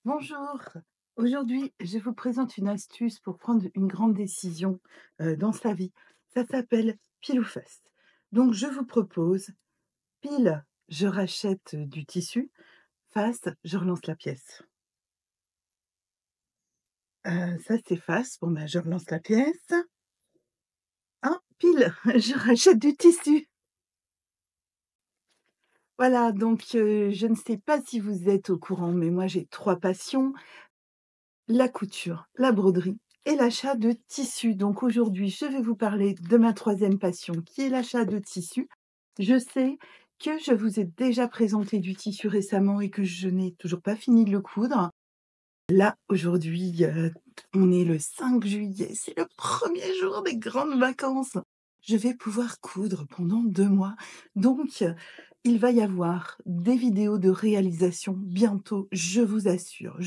Bonjour, aujourd'hui je vous présente une astuce pour prendre une grande décision dans sa vie. Ça s'appelle pile ou face. Donc je vous propose pile, je rachète du tissu, face, je relance la pièce. Ça c'est face, bon ben je relance la pièce. Ah, pile, je rachète du tissu. Voilà, donc je ne sais pas si vous êtes au courant, mais moi j'ai trois passions. La couture, la broderie et l'achat de tissus. Donc aujourd'hui, je vais vous parler de ma troisième passion qui est l'achat de tissus. Je sais que je vous ai déjà présenté du tissu récemment et que je n'ai toujours pas fini de le coudre. Là, aujourd'hui, on est le 5 juillet, c'est le premier jour des grandes vacances. Je vais pouvoir coudre pendant 2 mois. Donc, il va y avoir des vidéos de réalisation bientôt, je vous assure,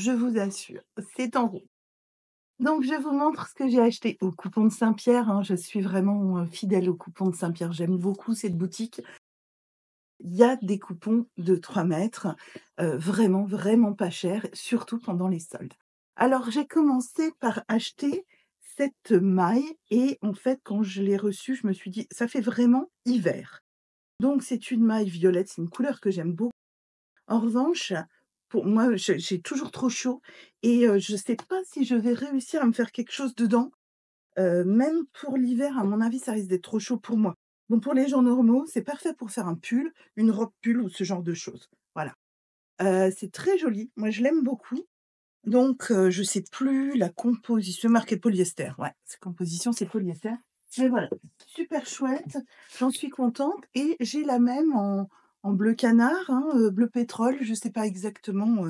c'est en route. Donc je vous montre ce que j'ai acheté au Coupon de Saint-Pierre, hein. Je suis vraiment, fidèle au Coupon de Saint-Pierre. J'aime beaucoup cette boutique. Il y a des coupons de 3 mètres, vraiment, vraiment pas chers, surtout pendant les soldes. Alors j'ai commencé par acheter cette maille et en fait, quand je l'ai reçue, je me suis dit: «Ça fait vraiment hiver». Donc c'est une maille violette, c'est une couleur que j'aime beaucoup. En revanche, pour moi, j'ai toujours trop chaud et je ne sais pas si je vais réussir à me faire quelque chose dedans. Même pour l'hiver, à mon avis, ça risque d'être trop chaud pour moi. Donc pour les gens normaux, c'est parfait pour faire un pull, une robe pull ou ce genre de choses. Voilà. C'est très joli. Moi, je l'aime beaucoup. Donc je sais plus la composition, marqué polyester. Ouais, c'est composition, c'est polyester. Mais voilà, super chouette, j'en suis contente et j'ai la même en bleu canard, hein, bleu pétrole, je sais pas exactement,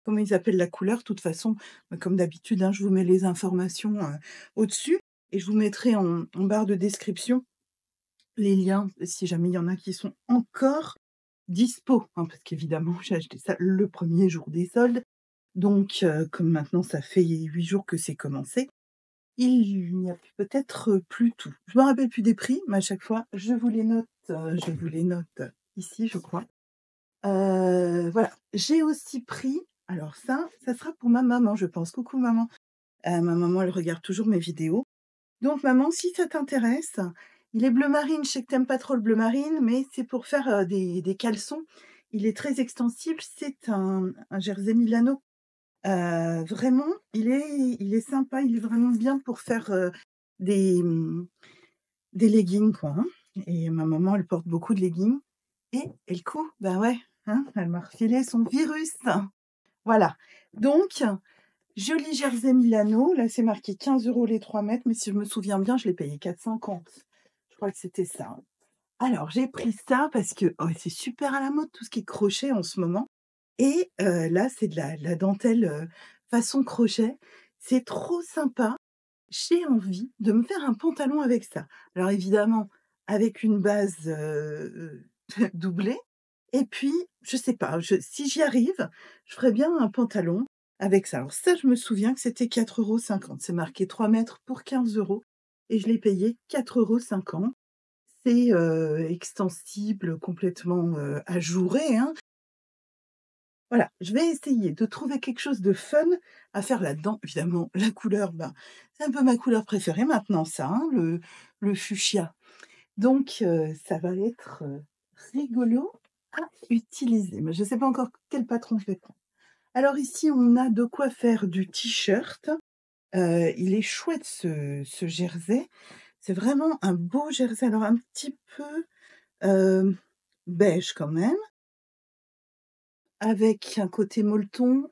comment ils appellent la couleur. De toute façon, comme d'habitude, hein, je vous mets les informations, au-dessus et je vous mettrai en barre de description les liens, si jamais il y en a qui sont encore dispo, hein, parce qu'évidemment, j'ai acheté ça le premier jour des soldes. Donc comme maintenant ça fait 8 jours que c'est commencé, il n'y a peut-être plus tout. Je me rappelle plus des prix, mais à chaque fois, je vous les note ici, je crois. Voilà. J'ai aussi pris alors ça sera pour ma maman, je pense. Coucou maman. Ma maman, elle regarde toujours mes vidéos. Donc maman, si ça t'intéresse, il est bleu marine. Je sais que tu aimes pas trop le bleu marine, mais c'est pour faire, des caleçons. Il est très extensible, c'est un jersey Milano. Vraiment, il est sympa, il est vraiment bien pour faire, des, des leggings quoi, hein, et ma maman, elle porte beaucoup de leggings et elle coud, bah ouais, hein, elle m'a refilé son virus. Voilà, donc joli jersey Milano, là, c'est marqué 15 € les 3 mètres, mais si je me souviens bien, je l'ai payé 4,50. Je crois que c'était ça, hein. Alors j'ai pris ça parce que, oh, c'est super à la mode tout ce qui est crochet en ce moment. Et là, c'est de la dentelle, façon crochet. C'est trop sympa. J'ai envie de me faire un pantalon avec ça. Alors évidemment, avec une base, doublée et puis, je sais pas, si j'y arrive, je ferais bien un pantalon avec ça. Alors ça, je me souviens que c'était 4,50 €. C'est marqué 3 mètres pour 15 € et je l'ai payé 4,50 €. C'est, extensible, complètement, ajouré, hein. Voilà, je vais essayer de trouver quelque chose de fun à faire là-dedans. Évidemment, la couleur, ben, c'est un peu ma couleur préférée maintenant ça, hein, le fuchsia. Donc ça va être, rigolo à utiliser. Mais je ne sais pas encore quel patron je vais prendre. Alors ici, on a de quoi faire du t-shirt. Il est chouette ce jersey. C'est vraiment un beau jersey, alors un petit peu, hem, beige quand même, avec un côté molleton.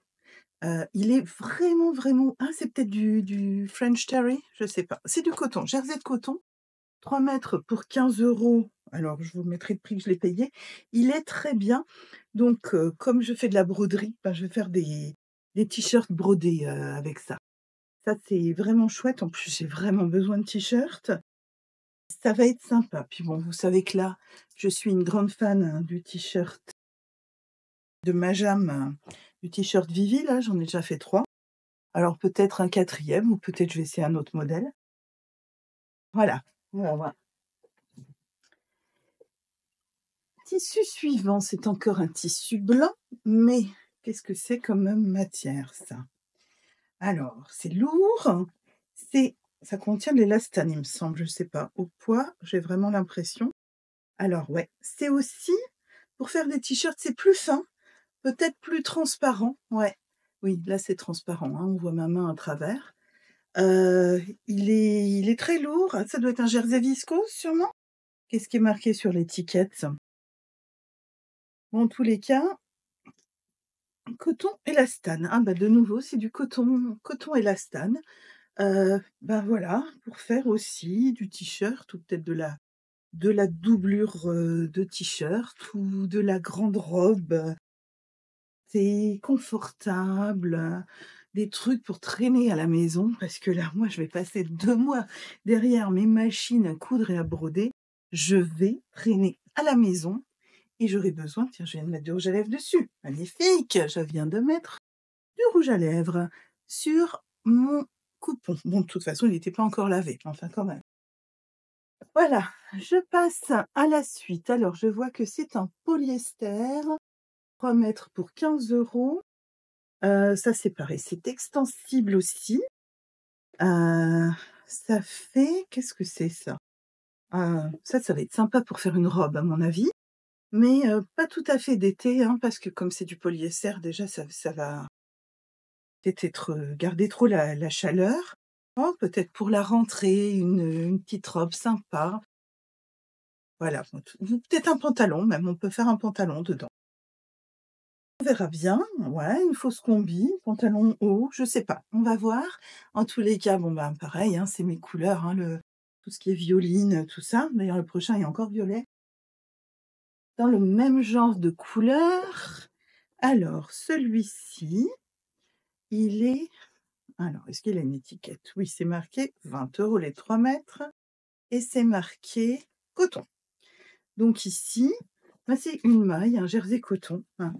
Il est vraiment, vraiment c'est peut-être du French terry? Je sais pas. C'est du coton, jersey de coton, 3 mètres pour 15 €. Alors je vous mettrai le prix que je l'ai payé. Il est très bien. Donc comme je fais de la broderie, bah, je vais faire des t-shirts brodés, avec ça. Ça, c'est vraiment chouette. En plus, j'ai vraiment besoin de t-shirts. Ça va être sympa. Puis bon, vous savez que là, je suis une grande fan, du t-shirt de Majam, du t-shirt Vivi là, j'en ai déjà fait 3. Alors peut-être un quatrième ou peut-être je vais essayer un autre modèle. Voilà, voilà, voilà. Tissu suivant, c'est encore un tissu blanc, mais Qu'est-ce que c'est comme matière ça? Alors, c'est lourd, c'est ça contient de l'élastane, il me semble, je sais pas. Au poids, j'ai vraiment l'impression. Alors ouais, c'est aussi pour faire des t-shirts, c'est plus fin, peut-être plus transparent, ouais. Oui, là c'est transparent, hein, on voit ma main à travers. Il est très lourd, ça doit être un jersey viscose sûrement? Qu'est-ce qui est marqué sur l'étiquette? Bon, en tous les cas, coton élastane. Ah bah, de nouveau, c'est du coton élastane. Bah, voilà, pour faire aussi du t-shirt ou peut-être de la doublure, de t-shirt ou de la grande robe. C'est confortable, des trucs pour traîner à la maison parce que là, moi, je vais passer 2 mois derrière mes machines à coudre et à broder. Je vais traîner à la maison et j'aurai besoin tiens, je viens de mettre du rouge à lèvres dessus. Magnifique! Je viens de mettre du rouge à lèvres sur mon coupon. Bon, de toute façon, il n'était pas encore lavé, enfin quand même. Voilà, je passe à la suite. Alors, je vois que c'est un polyester, 3 mètres pour 15 €. Ça c'est pareil, c'est extensible aussi. Heu, Ça fait qu'est-ce que c'est ça? Ça va être sympa pour faire une robe à mon avis, mais pas tout à fait d'été, hein, parce que comme c'est du polyester déjà ça va peut-être être, garder trop la chaleur. Oh peut-être pour la rentrée, une petite robe sympa. Voilà, ou peut-être un pantalon même, on peut faire un pantalon dedans. On verra bien, ouais, une fausse combi, pantalon haut, je sais pas, on va voir. En tous les cas, bon, ben, pareil, hein, c'est mes couleurs, hein, tout ce qui est violine, tout ça. D'ailleurs, le prochain est encore violet. Dans le même genre de couleur. Alors, celui-ci, il est alors, est-ce qu'il a une étiquette? Oui, c'est marqué 20 € les 3 mètres et c'est marqué coton. Donc ici, bah, c'est une maille, un jersey coton, hein.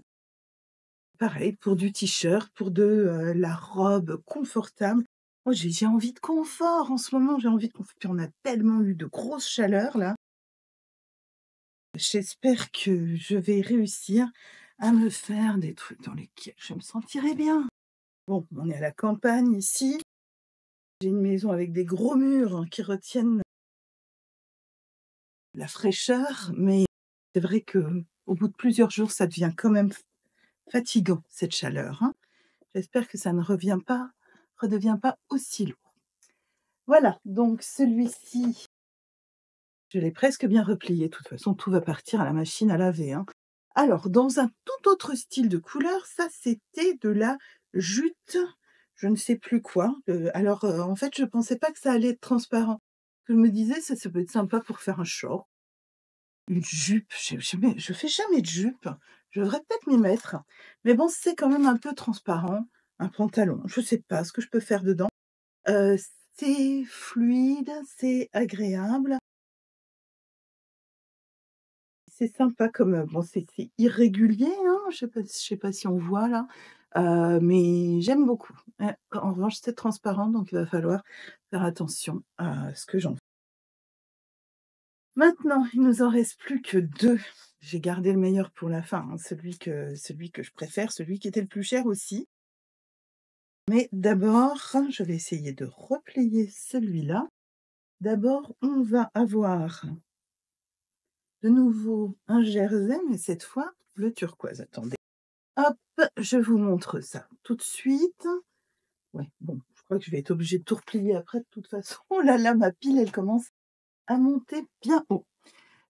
Pareil pour du t-shirt, pour la robe confortable. Oh j'ai envie de confort en ce moment, j'ai envie de confort. Puis on a tellement eu de grosses chaleurs là. J'espère que je vais réussir à me faire des trucs dans lesquels je me sentirai bien. Bon, on est à la campagne ici. J'ai une maison avec des gros murs qui retiennent la fraîcheur, mais c'est vrai que au bout de plusieurs jours, ça devient quand même fatigant cette chaleur, hein. J'espère que ça ne redevient pas aussi lourd. Voilà, donc celui-ci, je l'ai presque bien replié. De toute façon, tout va partir à la machine à laver, hein. Alors, dans un tout autre style de couleur, ça, c'était de la jute, je ne sais plus quoi. Alors, en fait, je pensais pas que ça allait être transparent. Je me disais: Ça peut être sympa pour faire un short, une jupe». Je fais jamais de jupe. Je devrais peut-être m'y mettre. Mais bon, c'est quand même un peu transparent. Un pantalon, je sais pas ce que je peux faire dedans. Heu, c'est fluide, c'est agréable, c'est sympa comme, bon c'est irrégulier, hein, je sais pas si on voit là, mais j'aime beaucoup. En revanche, c'est transparent, donc il va falloir faire attention à ce que j'en fais. Maintenant, il nous en reste plus que 2. J'ai gardé le meilleur pour la fin, hein, celui que je préfère, celui qui était le plus cher aussi. Mais d'abord, je vais essayer de replier celui-là. D'abord, on va avoir de nouveau un jersey, mais cette fois bleu turquoise. Attendez. Hop, je vous montre ça tout de suite. Ouais, bon, je crois que je vais être obligée de tout replier après de toute façon. Oh là là, ma pile, elle commence à monter bien haut.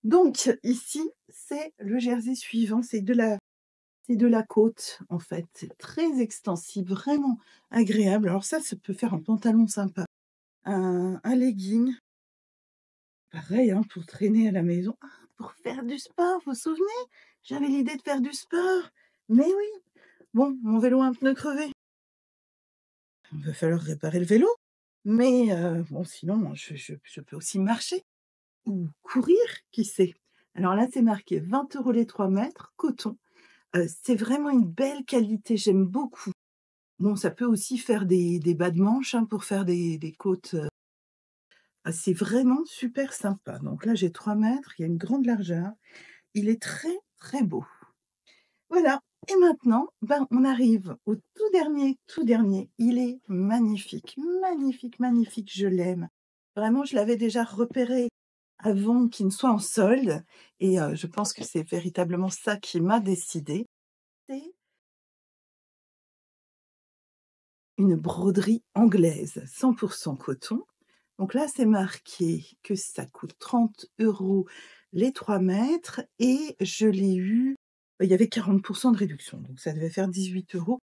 Donc ici, c'est le jersey suivant, c'est de la côte en fait. C'est très extensible, vraiment agréable. Alors ça peut faire un pantalon sympa, un legging. Pareil, hein, pour traîner à la maison. Ah, pour faire du sport, vous vous souvenez? J'avais l'idée de faire du sport. Mais oui. Bon, mon vélo a un pneu crevé. Il va falloir réparer le vélo. Mais bon, sinon, je peux aussi marcher ou courir, qui sait? Alors là, c'est marqué 20 € les 3 mètres, coton. C'est vraiment une belle qualité, j'aime beaucoup. Bon, ça peut aussi faire des bas de manches, hein, pour faire des côtes. C'est vraiment super sympa. Donc là, j'ai 3 mètres, il y a une grande largeur. Il est très, très beau. Voilà. Et maintenant, ben, on arrive au tout dernier, tout dernier. Il est magnifique, magnifique, magnifique, je l'aime. Vraiment, je l'avais déjà repéré avant qu'il ne soit en solde et je pense que c'est véritablement ça qui m'a décidée. C'est une broderie anglaise, 100 coton. Donc là, c'est marqué que ça coûte 30 € les 3 mètres et je l'ai eu, il y avait 40 de réduction, donc ça devait faire 18 €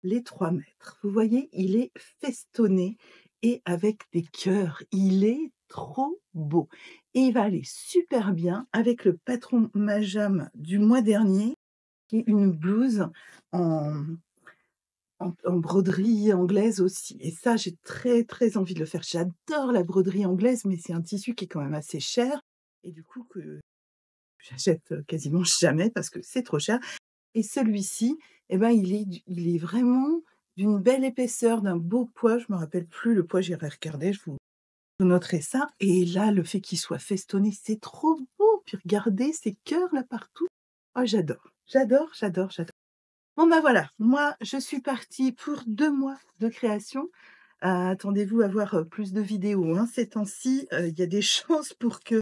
les 3 mètres. Vous voyez, il est festonné et avec des cœurs. Il est trop beau et il va aller super bien avec le patron Majam du mois dernier, qui est une blouse en en broderie anglaise aussi et ça, j'ai très, très envie de le faire. J'adore la broderie anglaise, mais c'est un tissu qui est quand même assez cher et du coup que j'achète, quasiment jamais parce que c'est trop cher et celui-ci, eh ben, il est vraiment d'une belle épaisseur, d'un beau poids. Je me rappelle plus le poids, j'irai regarder, je vous noterai ça et là, le fait qu'il soit festonné, c'est trop beau. Puis regardez ces cœurs là partout. Oh j'adore, j'adore, j'adore, j'adore. Bon, bah, voilà, moi, je suis partie pour 2 mois de création. Attendez-vous à voir, plus de vidéos, hein, ces temps-ci. Il y a des chances pour que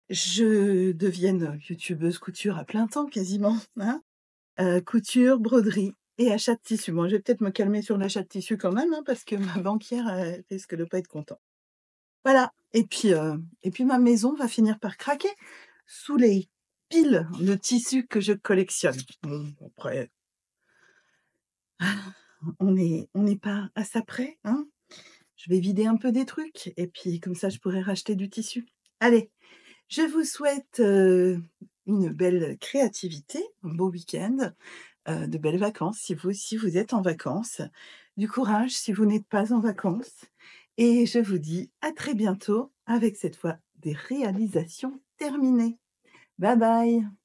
je devienne, youtubeuse couture à plein temps quasiment, hein. Couture, broderie et achat de tissu. Bon, je vais peut-être me calmer sur l'achat de tissu quand même, hein, parce que ma banquière, elle risque de pas être contente. Voilà et puis ma maison va finir par craquer sous les piles de tissus que je collectionne. Bon, après on n'est pas à ça près, hein? Je vais vider un peu des trucs et puis comme ça je pourrai racheter du tissu. Allez, je vous souhaite, une belle créativité, un beau week-end, de belles vacances si vous aussi vous êtes en vacances, du courage si vous n'êtes pas en vacances et je vous dis à très bientôt avec cette fois des réalisations terminées. Bye bye.